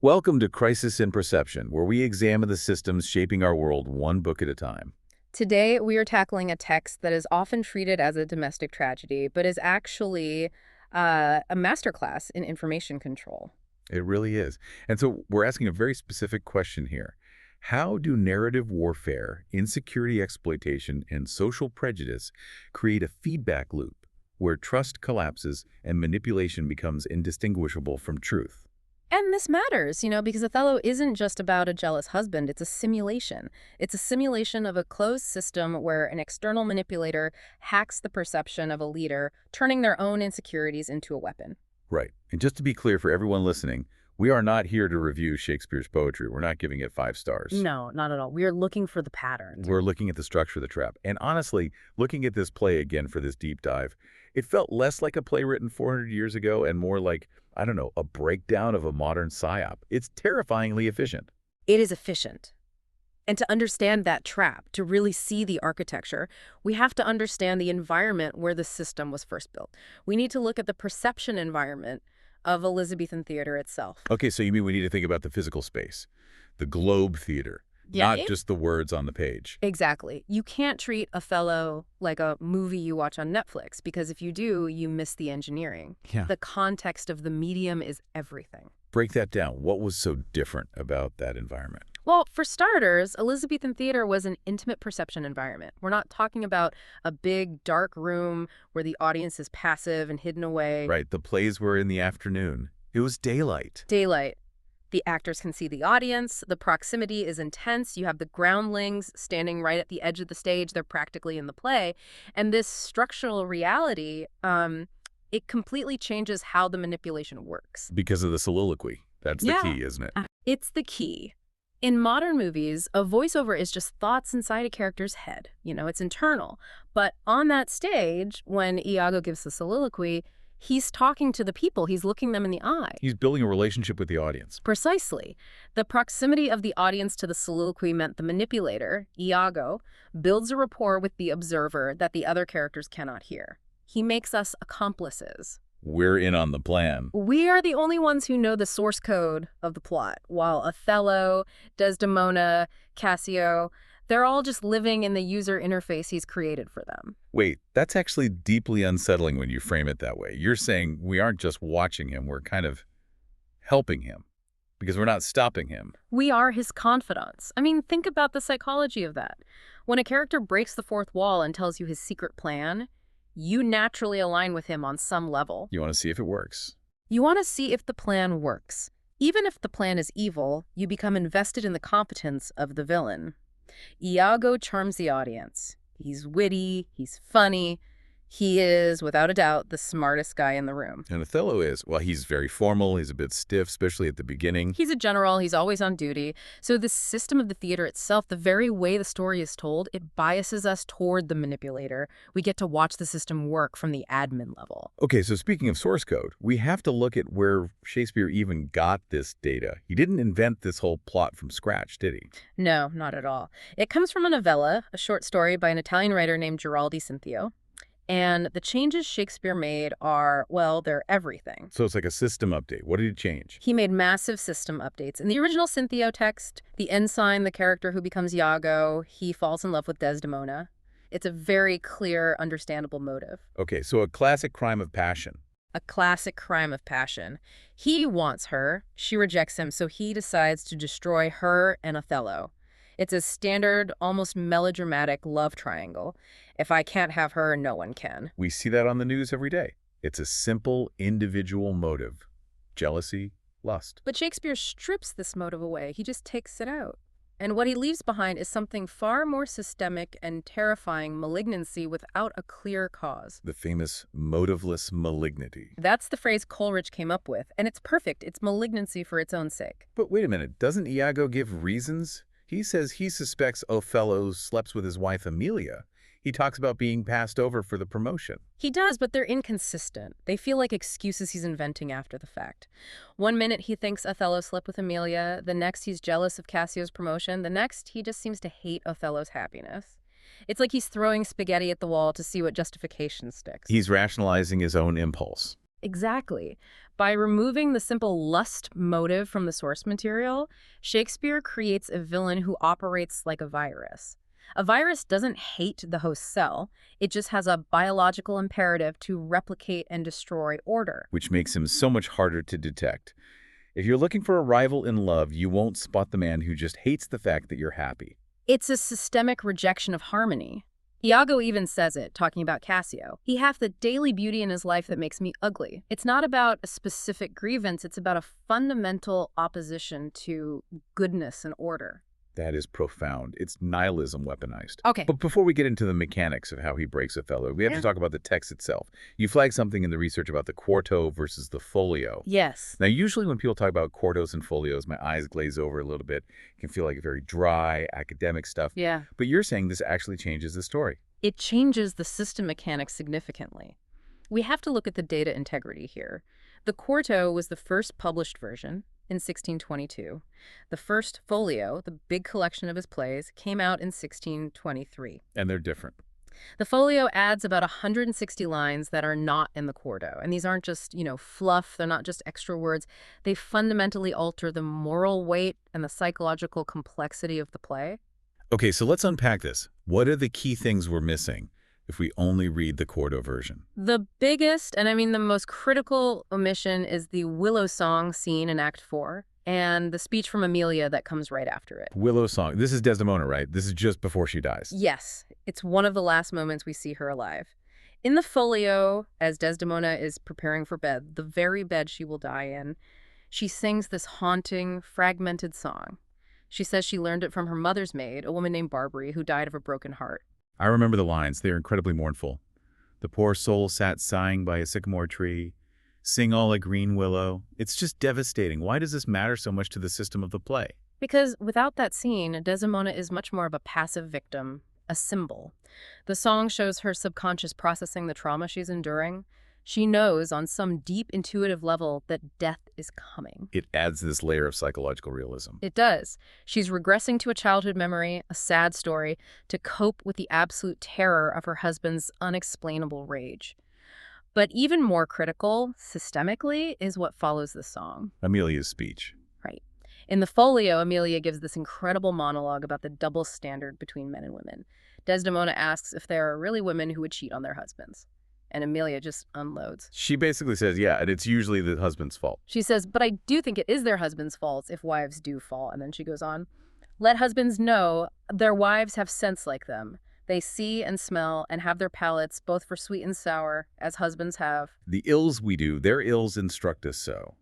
Welcome to Crisis in Perception, where we examine the systems shaping our world one book at a time. Today, we are tackling a text that is often treated as a domestic tragedy, but is actually a masterclass in information control. It really is. And so we're asking a very specific question here. How do narrative warfare, insecurity exploitation, and social prejudice create a feedback loop where trust collapses and manipulation becomes indistinguishable from truth? And this matters, because Othello isn't just about a jealous husband, it's a simulation. It's a simulation of a closed system where an external manipulator hacks the perception of a leader, turning their own insecurities into a weapon. Right. And just to be clear for everyone listening, we are not here to review Shakespeare's poetry. We're not giving it 5 stars. No, not at all. We are looking for the pattern. We're looking at the structure of the trap. And honestly, looking at this play again for this deep dive, it felt less like a play written 400 years ago and more like, I don't know, a breakdown of a modern psyop. It's terrifyingly efficient. It is efficient. And to understand that trap, to really see the architecture, we have to understand the environment where the system was first built. We need to look at the perception environment of Elizabethan theater itself. Okay, so you mean we need to think about the physical space, the globe theater, not just the words on the page. Exactly. You can't treat Othello like a movie you watch on Netflix, because if you do, you miss the engineering. Yeah. The context of the medium is everything. Break that down. What was so different about that environment? Well, for starters, Elizabethan theater was an intimate perception environment. We're not talking about a big, dark room where the audience is passive and hidden away. Right. The plays were in the afternoon. It was daylight. Daylight. The actors can see the audience. The proximity is intense. You have the groundlings standing right at the edge of the stage. They're practically in the play. And this structural reality, it completely changes how the manipulation works. Because of the soliloquy. That's the key, isn't it? It's the key. In modern movies, a voiceover is just thoughts inside a character's head. It's internal. But on that stage, when Iago gives the soliloquy, he's talking to the people. He's looking them in the eye. He's building a relationship with the audience. Precisely. The proximity of the audience to the soliloquy meant the manipulator, Iago, builds a rapport with the observer that the other characters cannot hear. He makes us accomplices. We're in on the plan. We are the only ones who know the source code of the plot, while Othello, Desdemona, Cassio, they're all just living in the user interface he's created for them. Wait, that's actually deeply unsettling when you frame it that way. You're saying we aren't just watching him, we're kind of helping him, because we're not stopping him. We are his confidants. Think about the psychology of that. When a character breaks the fourth wall and tells you his secret plan, you naturally align with him on some level. You want to see if it works. You want to see if the plan works. Even if the plan is evil, you become invested in the competence of the villain. Iago charms the audience. He's witty, he's funny. He is, without a doubt, the smartest guy in the room. And Othello is, well, he's very formal, he's a bit stiff, especially at the beginning. He's a general, he's always on duty. So the system of the theater itself, the very way the story is told, it biases us toward the manipulator. We get to watch the system work from the admin level. Okay, so speaking of source code, we have to look at where Shakespeare even got this data. He didn't invent this whole plot from scratch, did he? No, not at all. It comes from a novella, a short story by an Italian writer named Giraldi Cinthio. And the changes Shakespeare made are, well, they're everything. So it's like a system update. What did he change? He made massive system updates. In the original Cinthio text, the ensign, the character who becomes Iago, he falls in love with Desdemona. It's a very clear, understandable motive. Okay, so a classic crime of passion. A classic crime of passion. He wants her, she rejects him, so he decides to destroy her and Othello. It's a standard, almost melodramatic love triangle. If I can't have her, no one can. We see that on the news every day. It's a simple individual motive. Jealousy, lust. But Shakespeare strips this motive away. He just takes it out. And what he leaves behind is something far more systemic and terrifying: malignancy without a clear cause. The famous motiveless malignity. That's the phrase Coleridge came up with, and it's perfect. It's malignancy for its own sake. But wait a minute, doesn't Iago give reasons? He says he suspects Othello slept with his wife Amelia. He talks about being passed over for the promotion. He does, but they're inconsistent. They feel like excuses he's inventing after the fact. One minute he thinks Othello slept with Amelia, the next he's jealous of Cassio's promotion, the next he just seems to hate Othello's happiness. It's like he's throwing spaghetti at the wall to see what justification sticks. He's rationalizing his own impulse. Exactly. By removing the simple lust motive from the source material, Shakespeare creates a villain who operates like a virus. A virus doesn't hate the host cell, it just has a biological imperative to replicate and destroy order. which makes him so much harder to detect. If you're looking for a rival in love, you won't spot the man who just hates the fact that you're happy. It's a systemic rejection of harmony. Iago even says it, talking about Cassio. He hath the daily beauty in his life that makes me ugly. It's not about a specific grievance, it's about a fundamental opposition to goodness and order. That is profound. It's nihilism weaponized. Okay. But before we get into the mechanics of how he breaks Othello, we have to talk about the text itself. You flagged something in the research about the quarto versus the folio. Yes. Now, usually when people talk about quartos and folios, my eyes glaze over a little bit. It can feel like very dry, academic stuff. Yeah. But you're saying this actually changes the story. It changes the system mechanics significantly. We have to look at the data integrity here. The quarto was the first published version in 1622. The first folio, the big collection of his plays, came out in 1623. And they're different. The folio adds about 160 lines that are not in the quarto. And these aren't just, fluff. They're not just extra words. They fundamentally alter the moral weight and the psychological complexity of the play. Okay, so let's unpack this. What are the key things we're missing if we only read the quarto version? The biggest, and I mean the most critical omission, is the Willow Song scene in Act 4 and the speech from Amelia that comes right after it. Willow Song. This is Desdemona, right? This is just before she dies. Yes, it's one of the last moments we see her alive. In the folio, as Desdemona is preparing for bed, the very bed she will die in, she sings this haunting, fragmented song. She says she learned it from her mother's maid, a woman named Barbary, who died of a broken heart. I remember the lines. They are incredibly mournful. The poor soul sat sighing by a sycamore tree. Sing all a green willow. It's just devastating. Why does this matter so much to the system of the play? Because without that scene, Desdemona is much more of a passive victim, a symbol. The song shows her subconscious processing the trauma she's enduring. She knows on some deep intuitive level that death is coming. It adds this layer of psychological realism. It does. She's regressing to a childhood memory, a sad story, to cope with the absolute terror of her husband's unexplainable rage. But even more critical, systemically, is what follows the song. Amelia's speech. Right. In the folio, Amelia gives this incredible monologue about the double standard between men and women. Desdemona asks if there are really women who would cheat on their husbands. And Amelia just unloads. She basically says, yeah, and it's usually the husband's fault. She says, but I do think it is their husband's fault if wives do fall. And then she goes on, let husbands know their wives have sense like them. They see and smell and have their palates both for sweet and sour, as husbands have. The ills we do, their ills instruct us so.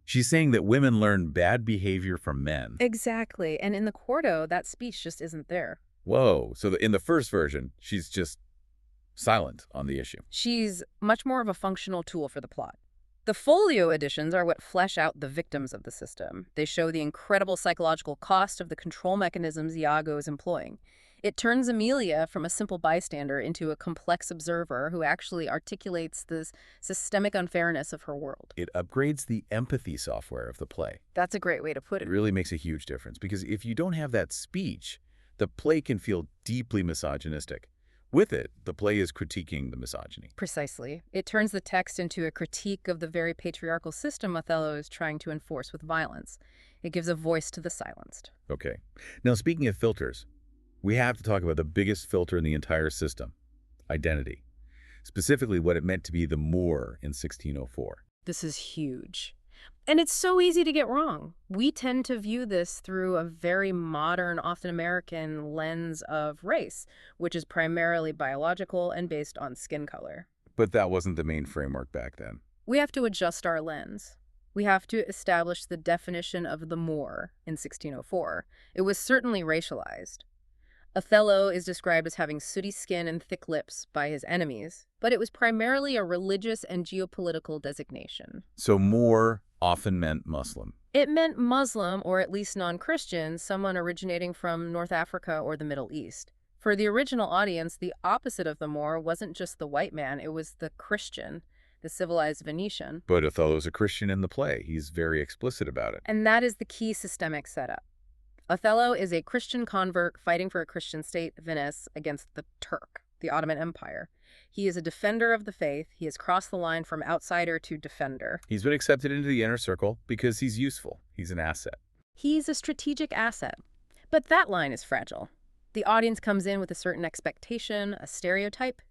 She's saying that women learn bad behavior from men. Exactly. And in the quarto, that speech just isn't there. Whoa. So in the first version, she's just silent on the issue. She's much more of a functional tool for the plot. The folio editions are what flesh out the victims of the system. They show the incredible psychological cost of the control mechanisms Iago is employing. It turns Amelia from a simple bystander into a complex observer who actually articulates the systemic unfairness of her world. It upgrades the empathy software of the play. That's a great way to put It it. really makes a huge difference because if you don't have that speech, the play can feel deeply misogynistic. With it, the play is critiquing the misogyny. Precisely. It turns the text into a critique of the very patriarchal system Othello is trying to enforce with violence. It gives a voice to the silenced. Okay. Now, speaking of filters, we have to talk about the biggest filter in the entire system, identity. Specifically, what it meant to be the Moor in 1604. This is huge. And it's so easy to get wrong. We tend to view this through a very modern, often American lens of race, which is primarily biological and based on skin color. But that wasn't the main framework back then. We have to adjust our lens. We have to establish the definition of the Moor in 1604. It was certainly racialized. Othello is described as having sooty skin and thick lips by his enemies, but it was primarily a religious and geopolitical designation. So Moor often meant Muslim. It meant Muslim, or at least non-Christian, someone originating from North Africa or the Middle East. For the original audience, the opposite of the Moor wasn't just the white man, it was the Christian, the civilized Venetian. But Othello's a Christian in the play. He's very explicit about it. And that is the key systemic setup. Othello is a Christian convert fighting for a Christian state, Venice, against the Turk, the Ottoman Empire. He is a defender of the faith. He has crossed the line from outsider to defender. He's been accepted into the inner circle because he's useful. He's an asset. He's a strategic asset. But that line is fragile. The audience comes in with a certain expectation, a stereotype.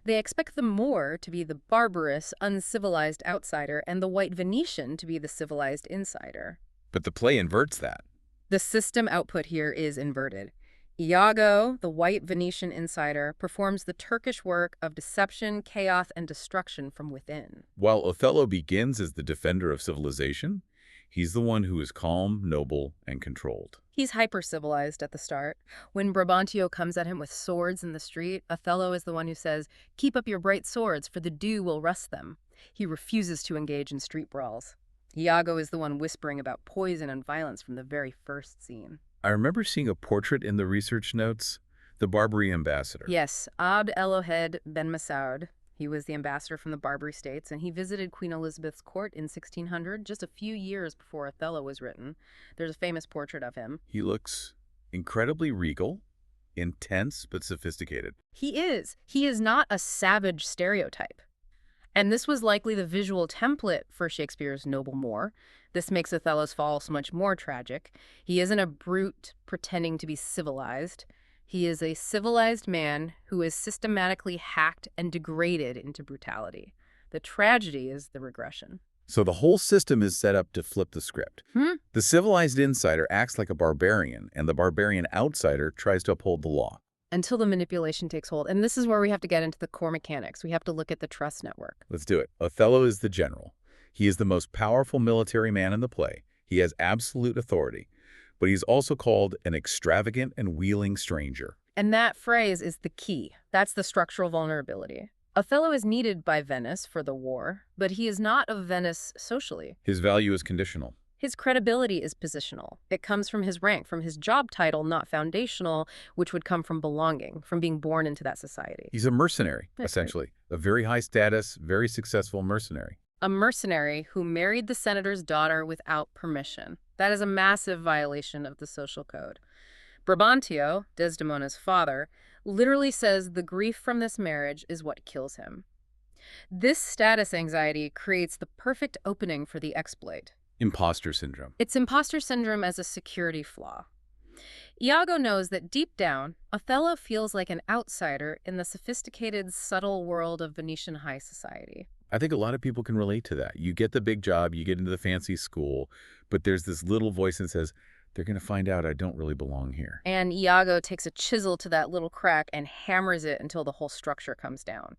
They expect the Moor to be the barbarous, uncivilized outsider and the white Venetian to be the civilized insider. But the play inverts that. The system output here is inverted. Iago, the white Venetian insider, performs the Turkish work of deception, chaos, and destruction from within. While Othello begins as the defender of civilization, he's the one who is calm, noble, and controlled. He's hyper-civilized at the start. When Brabantio comes at him with swords in the street, Othello is the one who says, "Keep up your bright swords, for the dew will rust them." He refuses to engage in street brawls. Iago is the one whispering about poison and violence from the very first scene. I remember seeing a portrait in the research notes, the Barbary ambassador. Yes, Abd Elohed Ben Masoud. He was the ambassador from the Barbary states, and he visited Queen Elizabeth's court in 1600, just a few years before Othello was written. There's a famous portrait of him. He looks incredibly regal, intense, but sophisticated. He is. He is not a savage stereotype. And this was likely the visual template for Shakespeare's noble Moor. This makes Othello's fall so much more tragic. He isn't a brute pretending to be civilized. He is a civilized man who is systematically hacked and degraded into brutality. The tragedy is the regression. So the whole system is set up to flip the script. The civilized insider acts like a barbarian, and the barbarian outsider tries to uphold the law. Until the manipulation takes hold. And this is where we have to get into the core mechanics. We have to look at the trust network. Let's do it. Othello is the general. He is the most powerful military man in the play. He has absolute authority. But he's also called an extravagant and wheeling stranger. And that phrase is the key. That's the structural vulnerability. Othello is needed by Venice for the war, but he is not of Venice socially. His value is conditional. His credibility is positional. It comes from his rank, from his job title, not foundational, which would come from belonging, from being born into that society. He's a mercenary, That's essentially. A very high status, very successful mercenary. A mercenary who married the senator's daughter without permission. That is a massive violation of the social code. Brabantio, Desdemona's father, literally says the grief from this marriage is what kills him. This status anxiety creates the perfect opening for the exploit. Imposter syndrome. It's imposter syndrome as a security flaw. Iago knows that deep down, Othello feels like an outsider in the sophisticated, subtle world of Venetian high society. I think a lot of people can relate to that. You get the big job, you get into the fancy school, but there's this little voice that says, they're going to find out I don't really belong here. And Iago takes a chisel to that little crack and hammers it until the whole structure comes down.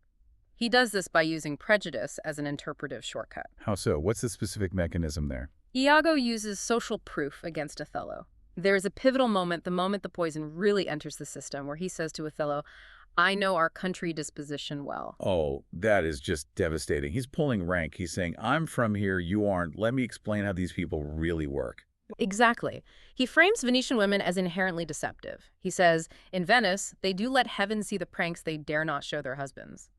He does this by using prejudice as an interpretive shortcut. How so? What's the specific mechanism there? Iago uses social proof against Othello. There is a pivotal moment, the moment the poison really enters the system, where he says to Othello, "I know our country disposition well." Oh, that is just devastating. He's pulling rank. He's saying, I'm from here, you aren't. Let me explain how these people really work. Exactly. He frames Venetian women as inherently deceptive. He says, in Venice, they do let heaven see the pranks they dare not show their husbands.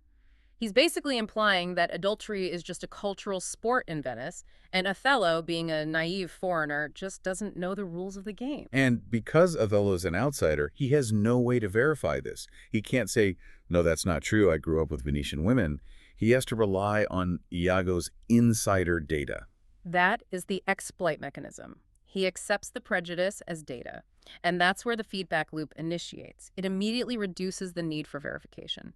He's basically implying that adultery is just a cultural sport in Venice, and Othello, being a naive foreigner, just doesn't know the rules of the game. And because Othello's an outsider, he has no way to verify this. He can't say, no, that's not true. I grew up with Venetian women. He has to rely on Iago's insider data. That is the exploit mechanism. He accepts the prejudice as data, and that's where the feedback loop initiates. It immediately reduces the need for verification.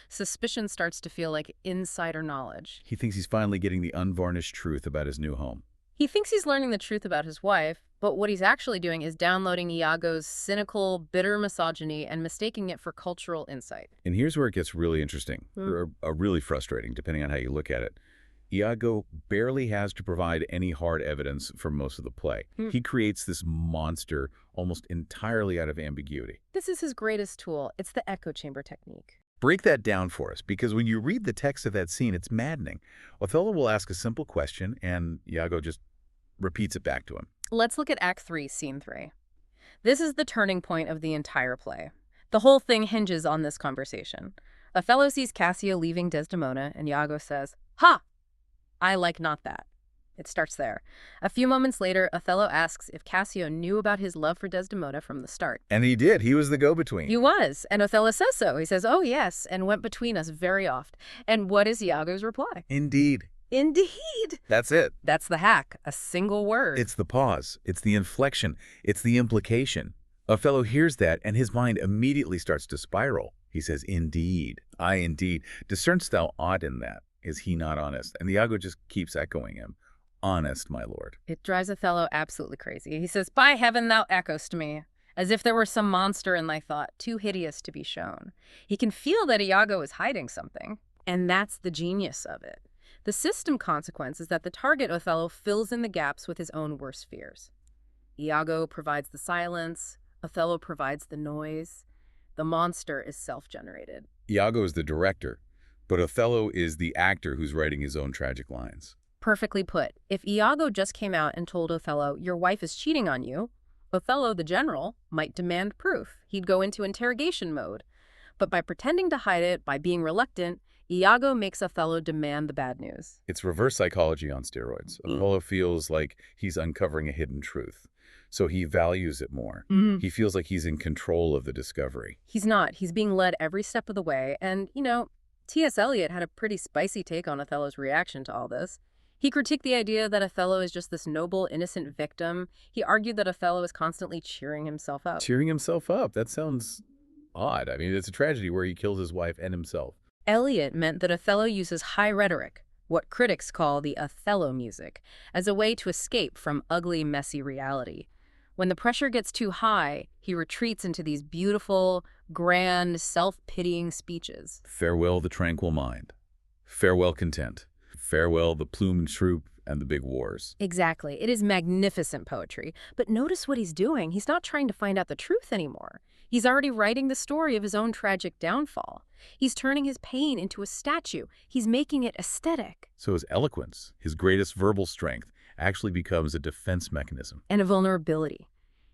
Suspicion starts to feel like insider knowledge. He thinks he's finally getting the unvarnished truth about his new home. He thinks he's learning the truth about his wife, but what he's actually doing is downloading Iago's cynical, bitter misogyny and mistaking it for cultural insight. And here's where it gets really interesting, or really frustrating, depending on how you look at it. Iago barely has to provide any hard evidence for most of the play. He creates this monster almost entirely out of ambiguity. This is his greatest tool. It's the echo chamber technique. Break that down for us, because when you read the text of that scene, it's maddening. Othello will ask a simple question, and Iago just repeats it back to him. Let's look at Act 3, Scene 3. This is the turning point of the entire play. The whole thing hinges on this conversation. Othello sees Cassio leaving Desdemona, and Iago says, "Ha! I like not that." It starts there. A few moments later, Othello asks if Cassio knew about his love for Desdemona from the start. And he did. He was the He go-between. was, and Othello says so. He says, "Oh, yes, and went between us very oft." And what is Iago's reply? Indeed. Indeed. That's it. That's the hack, a single word. It's the pause. It's the inflection. It's the implication. Othello hears that, and his mind immediately starts to spiral. He says, indeed, I indeed. Discernst thou aught in that? Is he not honest? And Iago just keeps echoing him. Honest, my lord. It drives Othello absolutely crazy. He says, "By heaven, thou echoest me, as if there were some monster in thy thought, too hideous to be shown." He can feel that Iago is hiding something, and that's the genius of it. The system consequence is that the target, Othello, fills in the gaps with his own worst fears. Iago provides the silence, Othello provides the noise. The monster is self-generated. Iago is the director, but Othello is the actor who's writing his own tragic lines. Perfectly put. If Iago just came out and told Othello, "Your wife is cheating on you," Othello, the general, might demand proof. He'd go into interrogation mode. But by pretending to hide it, by being reluctant, Iago makes Othello demand the bad news. It's reverse psychology on steroids. Othello feels like he's uncovering a hidden truth, so he values it more. He feels like he's in control of the discovery. He's not. He's being led every step of the way. And, T.S. Eliot had a pretty spicy take on Othello's reaction to all this. He critiqued the idea that Othello is just this noble, innocent victim. He argued that Othello is constantly cheering himself up. Cheering himself up? That sounds odd. I mean, it's a tragedy where he kills his wife and himself. Eliot meant that Othello uses high rhetoric, what critics call the Othello music, as a way to escape from ugly, messy reality. When the pressure gets too high, he retreats into these beautiful, grand, self-pitying speeches. Farewell the tranquil mind. Farewell content. Farewell the plumed troop and the big wars. Exactly. It is magnificent poetry. But notice what he's doing. He's not trying to find out the truth anymore. He's already writing the story of his own tragic downfall. He's turning his pain into a statue. He's making it aesthetic. So his eloquence, his greatest verbal strength, actually becomes a defense mechanism. And a vulnerability.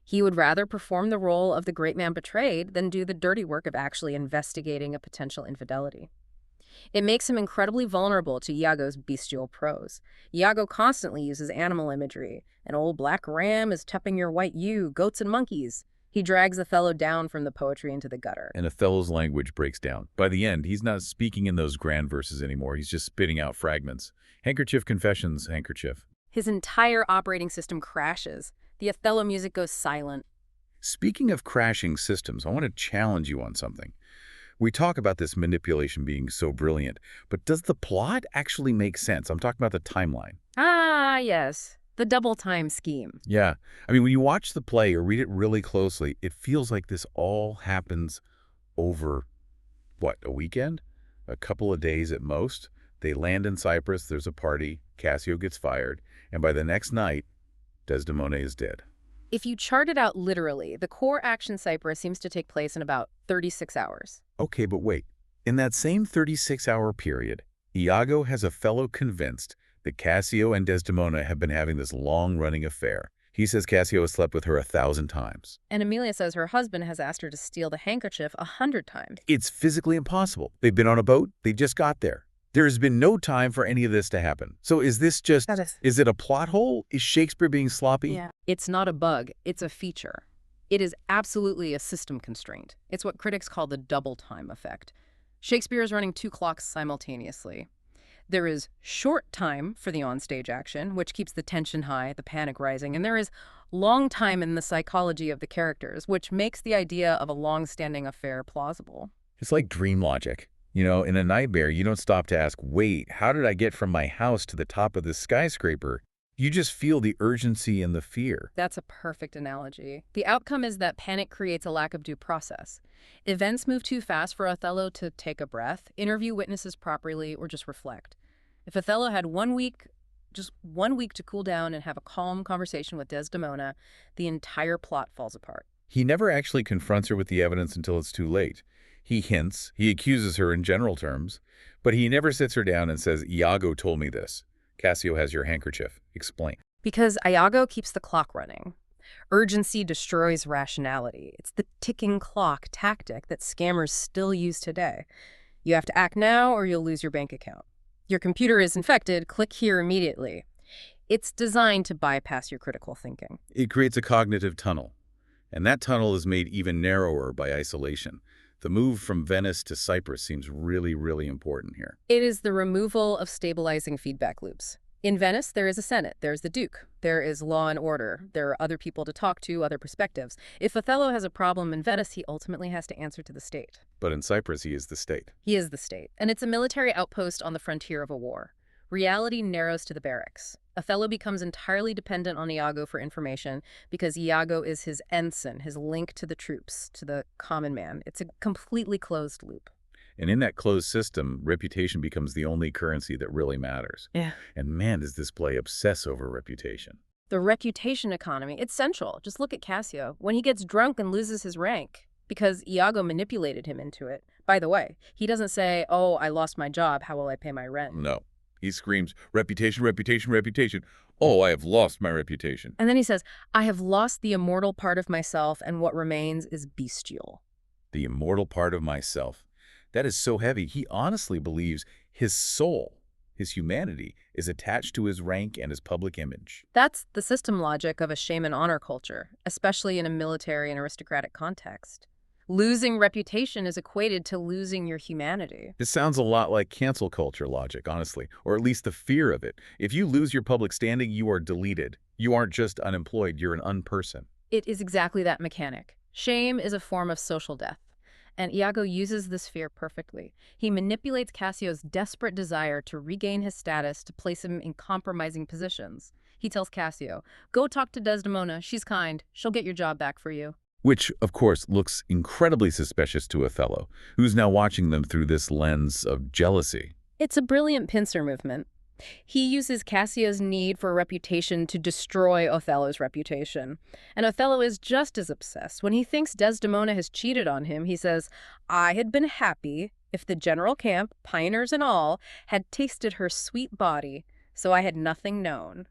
He would rather perform the role of the great man betrayed than do the dirty work of actually investigating a potential infidelity. It makes him incredibly vulnerable to Iago's bestial prose. Iago constantly uses animal imagery. An old black ram is tupping your white ewe, goats and monkeys. He drags Othello down from the poetry into the gutter. And Othello's language breaks down. By the end, he's not speaking in those grand verses anymore. He's just spitting out fragments. Handkerchief confessions, handkerchief. His entire operating system crashes. The Othello music goes silent. Speaking of crashing systems, I want to challenge you on something. We talk about this manipulation being so brilliant, but does the plot actually make sense? I'm talking about the timeline. Ah, yes. The double time scheme. Yeah. I mean, when you watch the play or read it really closely, it feels like this all happens over, what, a weekend? A couple of days at most? They land in Cyprus, there's a party, Cassio gets fired, and by the next night, Desdemona is dead. If you chart it out literally, the core action Cyprus seems to take place in about 36 hours. Okay, but wait. In that same 36-hour period, Iago has Othello convinced that Cassio and Desdemona have been having this long-running affair. He says Cassio has slept with her 1,000 times. And Emilia says her husband has asked her to steal the handkerchief 100 times. It's physically impossible. They've been on a boat. They just got there. There has been no time for any of this to happen. So is this just, is it a plot hole? Is Shakespeare being sloppy? Yeah. It's not a bug. It's a feature. It is absolutely a system constraint. It's what critics call the double time effect. Shakespeare is running two clocks simultaneously. There is short time for the onstage action, which keeps the tension high, the panic rising, and there is long time in the psychology of the characters, which makes the idea of a long-standing affair plausible. It's like dream logic. You know, in a nightmare, you don't stop to ask, wait, how did I get from my house to the top of this skyscraper? You just feel the urgency and the fear. That's a perfect analogy. The outcome is that panic creates a lack of due process. Events move too fast for Othello to take a breath, interview witnesses properly, or just reflect. If Othello had just 1 week to cool down and have a calm conversation with Desdemona, the entire plot falls apart. He never actually confronts her with the evidence until it's too late. He hints, he accuses her in general terms, but he never sits her down and says, Iago told me this. Cassio has your handkerchief. Explain. Because Iago keeps the clock running. Urgency destroys rationality. It's the ticking clock tactic that scammers still use today. You have to act now or you'll lose your bank account. Your computer is infected. Click here immediately. It's designed to bypass your critical thinking. It creates a cognitive tunnel, and that tunnel is made even narrower by isolation. The move from Venice to Cyprus seems really, really important here. It is the removal of stabilizing feedback loops. In Venice, there is a Senate, there's the Duke, there is law and order, there are other people to talk to, other perspectives. If Othello has a problem in Venice, he ultimately has to answer to the state. But in Cyprus, he is the state. He is the state, and it's a military outpost on the frontier of a war. Reality narrows to the barracks. Othello becomes entirely dependent on Iago for information because Iago is his ensign, his link to the troops, to the common man. It's a completely closed loop. And in that closed system, reputation becomes the only currency that really matters. Yeah. And man, does this play obsess over reputation. The reputation economy, it's central. Just look at Cassio. When he gets drunk and loses his rank, because Iago manipulated him into it. By the way, he doesn't say, oh, I lost my job, how will I pay my rent? No. He screams, reputation, reputation, reputation. Oh, I have lost my reputation. And then he says, I have lost the immortal part of myself, and what remains is bestial. The immortal part of myself. That is so heavy. He honestly believes his soul, his humanity, is attached to his rank and his public image. That's the system logic of a shame and honor culture, especially in a military and aristocratic context. Losing reputation is equated to losing your humanity. This sounds a lot like cancel culture logic, honestly, or at least the fear of it. If you lose your public standing, you are deleted. You aren't just unemployed, you're an unperson. It is exactly that mechanic. Shame is a form of social death. And Iago uses this fear perfectly. He manipulates Cassio's desperate desire to regain his status to place him in compromising positions. He tells Cassio, go talk to Desdemona, she's kind, she'll get your job back for you. Which, of course, looks incredibly suspicious to Othello, who's now watching them through this lens of jealousy. It's a brilliant pincer movement. He uses Cassio's need for a reputation to destroy Othello's reputation. And Othello is just as obsessed. When he thinks Desdemona has cheated on him, he says, I had been happy if the general camp, pioneers and all, had tasted her sweet body, so I had nothing known.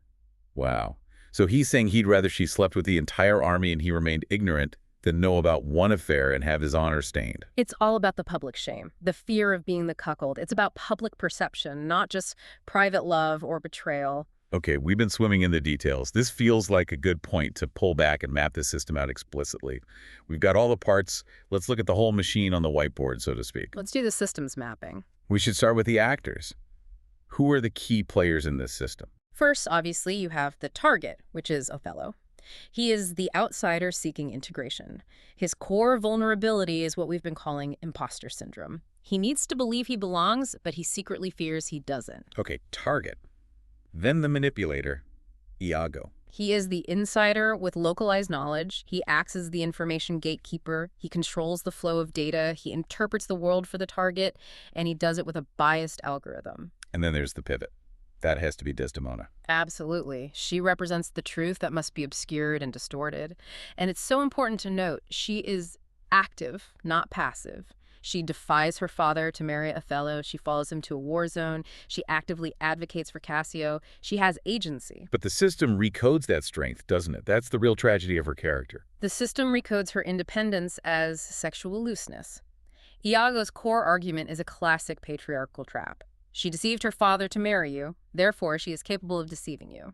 Wow. So he's saying he'd rather she slept with the entire army and he remained ignorant than know about one affair and have his honor stained. It's all about the public shame, the fear of being the cuckold. It's about public perception, not just private love or betrayal. Okay, we've been swimming in the details. This feels like a good point to pull back and map this system out explicitly. We've got all the parts. Let's look at the whole machine on the whiteboard, so to speak. Let's do the systems mapping. We should start with the actors. Who are the key players in this system? First, obviously, you have the target, which is Othello. He is the outsider seeking integration. His core vulnerability is what we've been calling imposter syndrome. He needs to believe he belongs, but he secretly fears he doesn't. Okay, target. Then the manipulator, Iago. He is the insider with localized knowledge. He acts as the information gatekeeper. He controls the flow of data. He interprets the world for the target, and he does it with a biased algorithm. And then there's the pivot. That has to be Desdemona. Absolutely. She represents the truth that must be obscured and distorted. And it's so important to note, she is active, not passive. She defies her father to marry Othello. She follows him to a war zone. She actively advocates for Cassio. She has agency. But the system recodes that strength, doesn't it? That's the real tragedy of her character. The system recodes her independence as sexual looseness. Iago's core argument is a classic patriarchal trap. She deceived her father to marry you, therefore she is capable of deceiving you.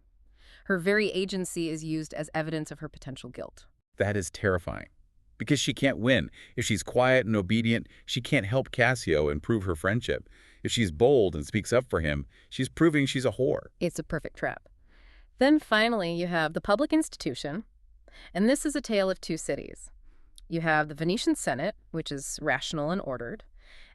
Her very agency is used as evidence of her potential guilt. That is terrifying, because she can't win. If she's quiet and obedient, she can't help Cassio and prove her friendship. If she's bold and speaks up for him, she's proving she's a whore. It's a perfect trap. Then finally, you have the public institution, and this is a tale of two cities. You have the Venetian Senate, which is rational and ordered,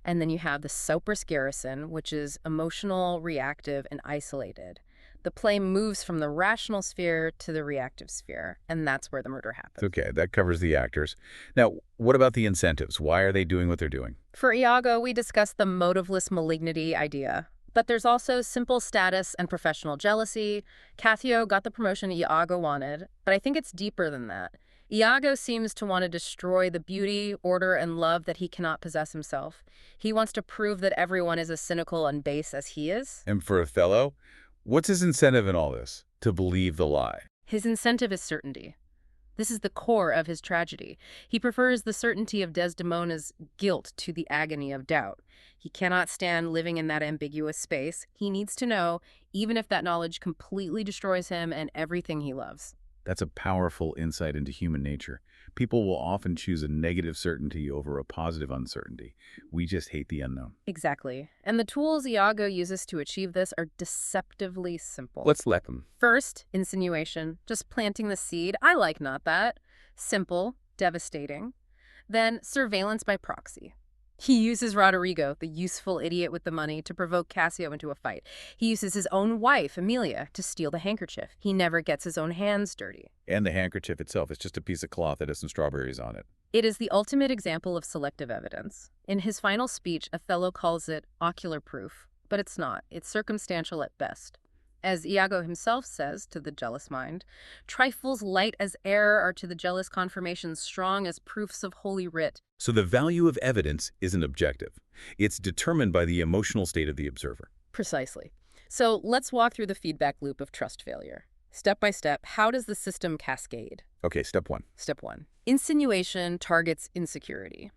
and then you have the Cyprus garrison, which is emotional, reactive, and isolated. The play moves from the rational sphere to the reactive sphere, and that's where the murder happens. Okay, that covers the actors. Now, what about the incentives? Why are they doing what they're doing? For Iago, we discussed the motiveless malignity idea. But there's also simple status and professional jealousy. Cassio got the promotion Iago wanted, but I think it's deeper than that. Iago seems to want to destroy the beauty, order, and love that he cannot possess himself. He wants to prove that everyone is as cynical and base as he is. And for Othello, what's his incentive in all this? To believe the lie. His incentive is certainty. This is the core of his tragedy. He prefers the certainty of Desdemona's guilt to the agony of doubt. He cannot stand living in that ambiguous space. He needs to know, even if that knowledge completely destroys him and everything he loves. That's a powerful insight into human nature. People will often choose a negative certainty over a positive uncertainty. We just hate the unknown. Exactly. And the tools Iago uses to achieve this are deceptively simple. Let's let them. First, insinuation, just planting the seed. I like not that. Simple, devastating. Then, surveillance by proxy. He uses Roderigo, the useful idiot with the money, to provoke Cassio into a fight. He uses his own wife, Emilia, to steal the handkerchief. He never gets his own hands dirty. And the handkerchief itself is just a piece of cloth that has some strawberries on it. It is the ultimate example of selective evidence. In his final speech, Othello calls it ocular proof, but it's not. It's circumstantial at best. As Iago himself says to the jealous mind, trifles light as air are to the jealous confirmations strong as proofs of holy writ. So the value of evidence isn't objective. It's determined by the emotional state of the observer. Precisely. So let's walk through the feedback loop of trust failure. Step by step, how does the system cascade? Okay, step one. Step 1. Insinuation targets insecurity.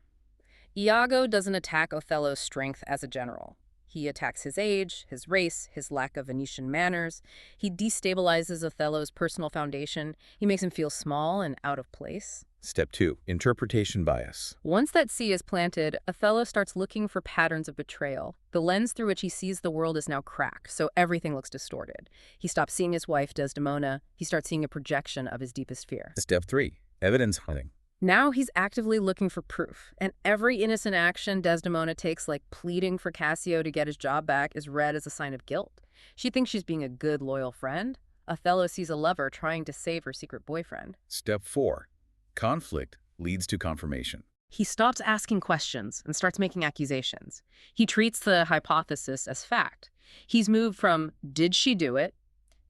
Iago doesn't attack Othello's strength as a general. He attacks his age, his race, his lack of Venetian manners. He destabilizes Othello's personal foundation. He makes him feel small and out of place. Step two, interpretation bias. Once that seed is planted, Othello starts looking for patterns of betrayal. The lens through which he sees the world is now cracked, so everything looks distorted. He stops seeing his wife, Desdemona. He starts seeing a projection of his deepest fear. Step three, evidence hunting. Now he's actively looking for proof, and every innocent action Desdemona takes, like pleading for Cassio to get his job back, is read as a sign of guilt. She thinks she's being a good, loyal friend. Othello sees a lover trying to save her secret boyfriend. Step four, conflict leads to confirmation. He stops asking questions and starts making accusations. He treats the hypothesis as fact. He's moved from, did she do it,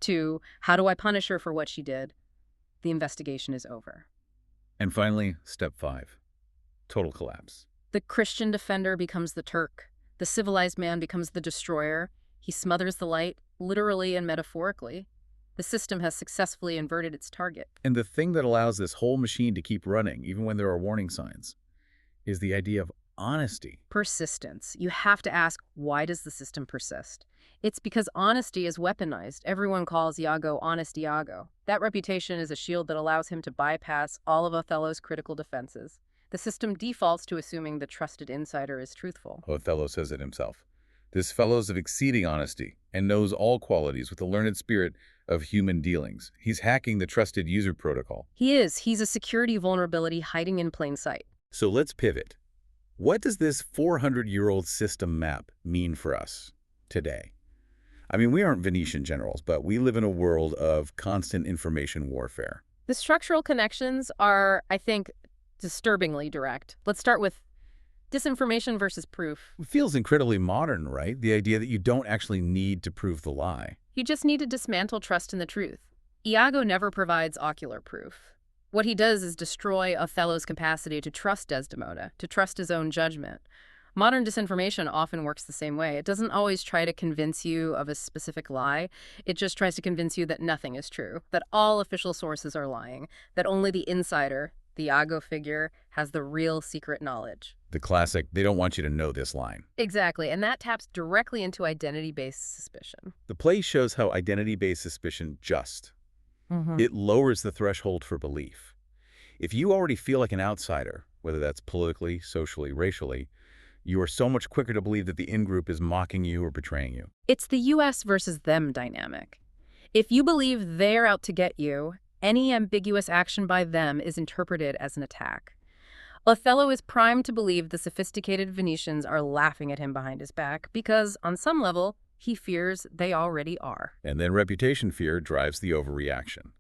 to, how do I punish her for what she did? The investigation is over. And finally, step five, total collapse. The Christian defender becomes the Turk. The civilized man becomes the destroyer. He smothers the light, literally and metaphorically. The system has successfully inverted its target. And the thing that allows this whole machine to keep running, even when there are warning signs, is the idea of honesty. Persistence. You have to ask, why does the system persist? It's because honesty is weaponized. Everyone calls Iago Honest Iago. That reputation is a shield that allows him to bypass all of Othello's critical defenses. The system defaults to assuming the trusted insider is truthful. Othello says it himself. This fellow's of exceeding honesty and knows all qualities with the learned spirit of human dealings. He's hacking the trusted user protocol. He is. He's a security vulnerability hiding in plain sight. So let's pivot. What does this 400-year-old system map mean for us today? I mean, we aren't Venetian generals, but we live in a world of constant information warfare. The structural connections are, I think, disturbingly direct. Let's start with disinformation versus proof. It feels incredibly modern, right? The idea that you don't actually need to prove the lie. You just need to dismantle trust in the truth. Iago never provides ocular proof. What he does is destroy Othello's capacity to trust Desdemona, to trust his own judgment. Modern disinformation often works the same way. It doesn't always try to convince you of a specific lie. It just tries to convince you that nothing is true, that all official sources are lying, that only the insider, the Iago figure, has the real secret knowledge. The classic, they don't want you to know this line. Exactly, and that taps directly into identity-based suspicion. The play shows how identity-based suspicion it lowers the threshold for belief. If you already feel like an outsider, whether that's politically, socially, racially, you are so much quicker to believe that the in-group is mocking you or betraying you. It's the us versus them dynamic. If you believe they're out to get you, any ambiguous action by them is interpreted as an attack. Othello is primed to believe the sophisticated Venetians are laughing at him behind his back because, on some level, he fears they already are. And then reputation fear drives the overreaction.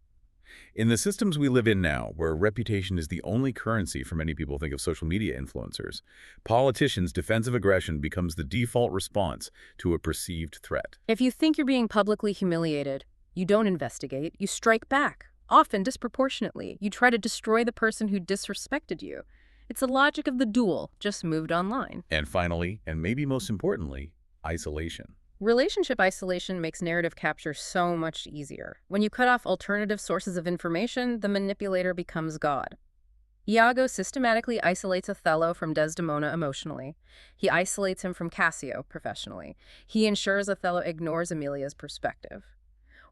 In the systems we live in now, where reputation is the only currency for many people think of social media influencers, politicians' defensive aggression becomes the default response to a perceived threat. If you think you're being publicly humiliated, you don't investigate, you strike back, often disproportionately. You try to destroy the person who disrespected you. It's the logic of the duel, just moved online. And finally, and maybe most importantly, isolation. Relationship isolation makes narrative capture so much easier. When you cut off alternative sources of information, the manipulator becomes God. Iago systematically isolates Othello from Desdemona emotionally. He isolates him from Cassio professionally. He ensures Othello ignores Emilia's perspective.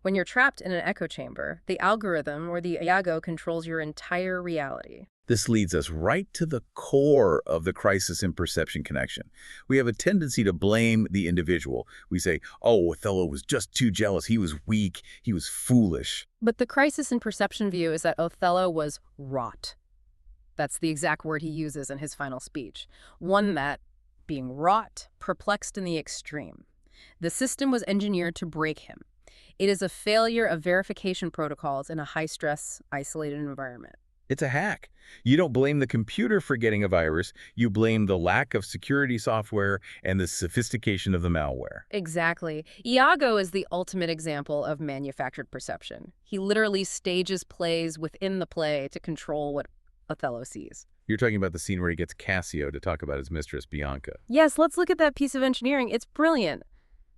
When you're trapped in an echo chamber, the algorithm or the Iago controls your entire reality. This leads us right to the core of the crisis in perception connection. We have a tendency to blame the individual. We say, oh, Othello was just too jealous. He was weak. He was foolish. But the crisis in perception view is that Othello was wrought. That's the exact word he uses in his final speech. One that, being wrought, perplexed in the extreme. The system was engineered to break him. It is a failure of verification protocols in a high-stress, isolated environment. It's a hack. You don't blame the computer for getting a virus. You blame the lack of security software and the sophistication of the malware. Exactly. Iago is the ultimate example of manufactured perception. He literally stages plays within the play to control what Othello sees. You're talking about the scene where he gets Cassio to talk about his mistress, Bianca. Yes, let's look at that piece of engineering. It's brilliant.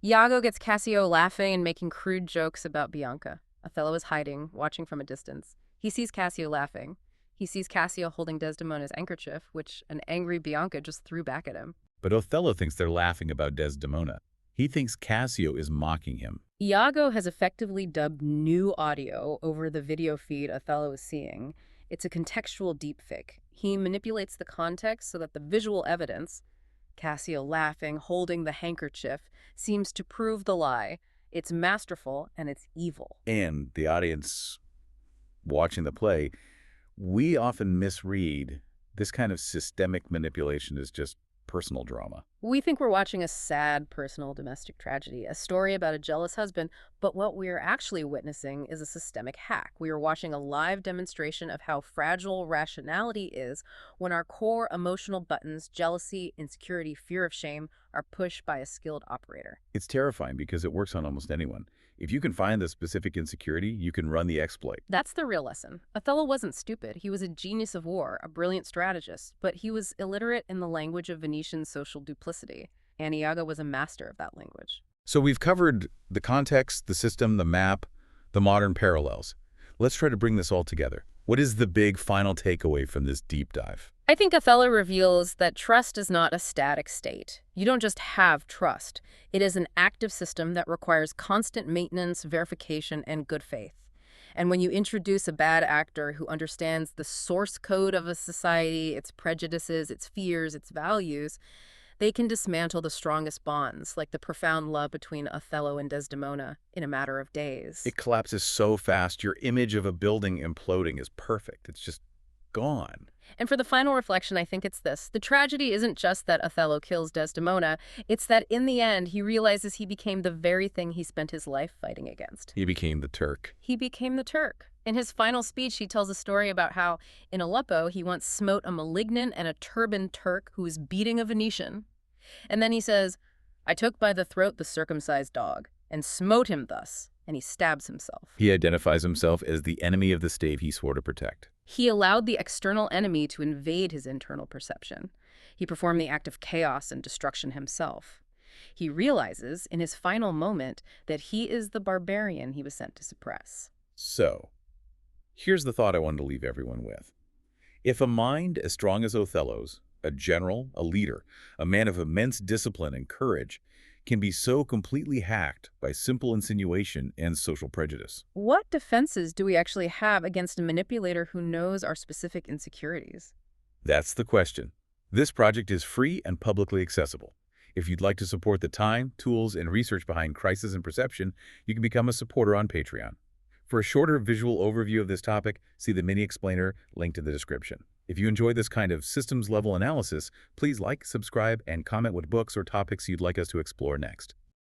Iago gets Cassio laughing and making crude jokes about Bianca. Othello is hiding, watching from a distance. He sees Cassio laughing. He sees Cassio holding Desdemona's handkerchief, which an angry Bianca just threw back at him. But Othello thinks they're laughing about Desdemona. He thinks Cassio is mocking him. Iago has effectively dubbed new audio over the video feed Othello is seeing. It's a contextual deepfake. He manipulates the context so that the visual evidence, Cassio laughing, holding the handkerchief, seems to prove the lie. It's masterful and it's evil. And the audience watching the play, we often misread this kind of systemic manipulation as just personal drama. We think we're watching a sad personal domestic tragedy, a story about a jealous husband, but what we're actually witnessing is a systemic hack. We are watching a live demonstration of how fragile rationality is when our core emotional buttons, jealousy, insecurity, fear of shame, are pushed by a skilled operator. It's terrifying because it works on almost anyone. If you can find the specific insecurity, you can run the exploit. That's the real lesson. Othello wasn't stupid. He was a genius of war, a brilliant strategist, but he was illiterate in the language of Venetian social duplicity, and Iago was a master of that language. So we've covered the context, the system, the map, the modern parallels. Let's try to bring this all together. What is the big final takeaway from this deep dive? I think Othello reveals that trust is not a static state. You don't just have trust. It is an active system that requires constant maintenance, verification, and good faith. And when you introduce a bad actor who understands the source code of a society, its prejudices, its fears, its values, they can dismantle the strongest bonds, like the profound love between Othello and Desdemona, in a matter of days. It collapses so fast, your image of a building imploding is perfect. It's just gone. And for the final reflection, I think it's this. The tragedy isn't just that Othello kills Desdemona, it's that in the end, he realizes he became the very thing he spent his life fighting against. He became the Turk. He became the Turk. In his final speech, he tells a story about how, in Aleppo, he once smote a malignant and a turbaned Turk who was beating a Venetian. And then he says, I took by the throat the circumcised dog, and smote him thus, and he stabs himself. He identifies himself as the enemy of the state he swore to protect. He allowed the external enemy to invade his internal perception. He performed the act of chaos and destruction himself. He realizes, in his final moment, that he is the barbarian he was sent to suppress. So, here's the thought I wanted to leave everyone with. If a mind as strong as Othello's, a general, a leader, a man of immense discipline and courage, can be so completely hacked by simple insinuation and social prejudice. What defenses do we actually have against a manipulator who knows our specific insecurities? That's the question. This project is free and publicly accessible. If you'd like to support the time, tools, and research behind crisis and perception, you can become a supporter on Patreon. For a shorter visual overview of this topic, see the mini explainer linked in the description. If you enjoy this kind of systems-level analysis, please like, subscribe, and comment what books or topics you'd like us to explore next.